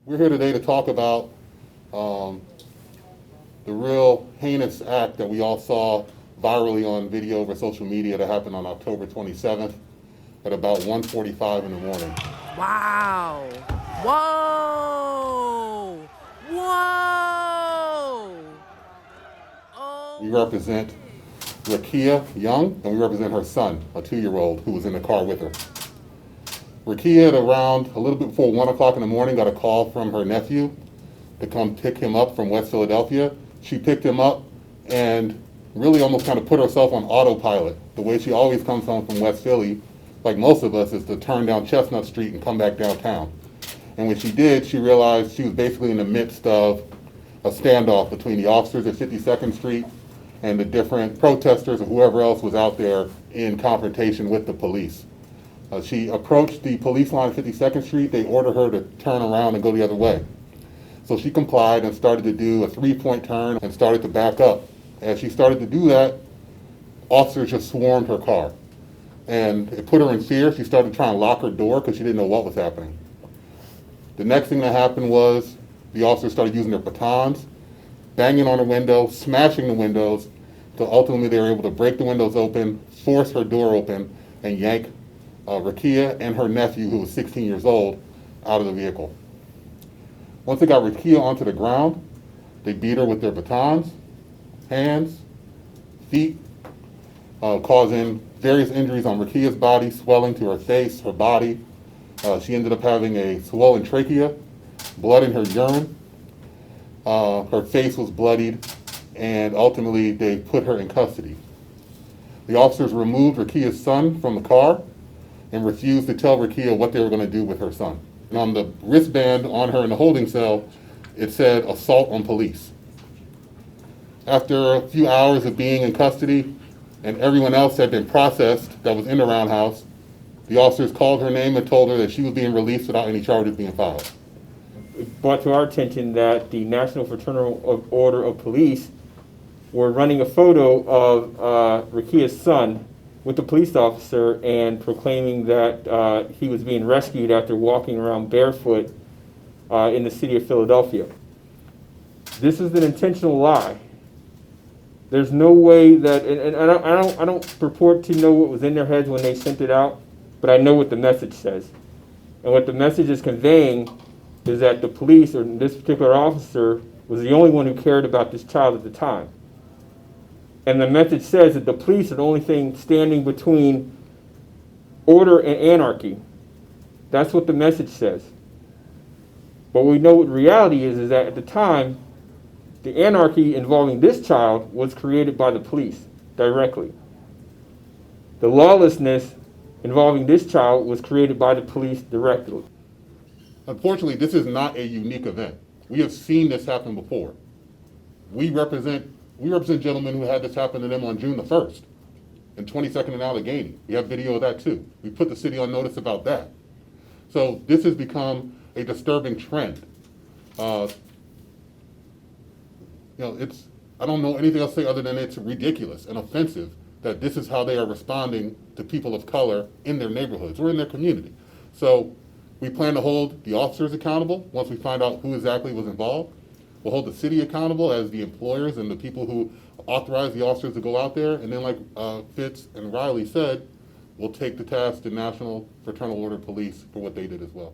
We're here today to talk about the real heinous act that we all saw virally on video over social media that happened on October 27th at about 1:45 in the morning. Wow. Whoa. Whoa. Oh. We represent Rickia Young, and we represent her son, a 2-year-old, who was in the car with her. Rickia, at around a little bit before 1 o'clock in the morning, got a call from her nephew to come pick him up from West Philadelphia. She picked him up and really almost kind of put herself on autopilot. The way she always comes home from West Philly, like most of us, is to turn down Chestnut Street and come back downtown. And when she did, she realized she was basically in the midst of a standoff between the officers at 52nd Street and the different protesters or whoever else was out there in confrontation with the police. She approached the police line at 52nd Street. They ordered her to turn around and go the other way. So she complied and started to do a 3-point turn and started to back up. As she started to do that, officers just swarmed her car. And it put her in fear. She started trying to lock her door because she didn't know what was happening. The next thing that happened was the officers started using their batons, banging on her window, smashing the windows, till ultimately they were able to break the windows open, force her door open, and yank Rickia and her nephew, who was 16 years old, out of the vehicle. Once they got Rickia onto the ground, they beat her with their batons, hands, feet, causing various injuries on Rickia's body, swelling to her face, her body. She ended up having a swollen trachea, blood in her urine. Her face was bloodied, and ultimately they put her in custody. The officers removed Rickia's son from the car and refused to tell Rickia what they were going to do with her son. And on the wristband on her in the holding cell, it said assault on police. After a few hours of being in custody and everyone else had been processed that was in the roundhouse, the officers called her name and told her that she was being released without any charges being filed. It brought to our attention that the National Fraternal Order of Police were running a photo of Rickia's son with the police officer and proclaiming that he was being rescued after walking around barefoot in the city of Philadelphia. This is an intentional lie. There's no way that, and I don't purport to know what was in their heads when they sent it out, but I know what the message says. And what the message is conveying is that the police, or this particular officer, was the only one who cared about this child at the time. And the message says that the police are the only thing standing between order and anarchy. That's what the message says. But we know what reality is that at the time, the anarchy involving this child was created by the police directly. The lawlessness involving this child was created by the police directly. Unfortunately, this is not a unique event. We have seen this happen before. We represent gentlemen who had this happen to them on June the 1st in 22nd and Allegheny. We have video of that too. We put the city on notice about that. So this has become a disturbing trend. I don't know anything else to say other than it's ridiculous and offensive that this is how they are responding to people of color in their neighborhoods or in their community. So we plan to hold the officers accountable once we find out who exactly was involved. We'll hold the city accountable as the employers and the people who authorize the officers to go out there. And then like Fitz and Riley said, we'll take to task the National Fraternal Order Police for what they did as well.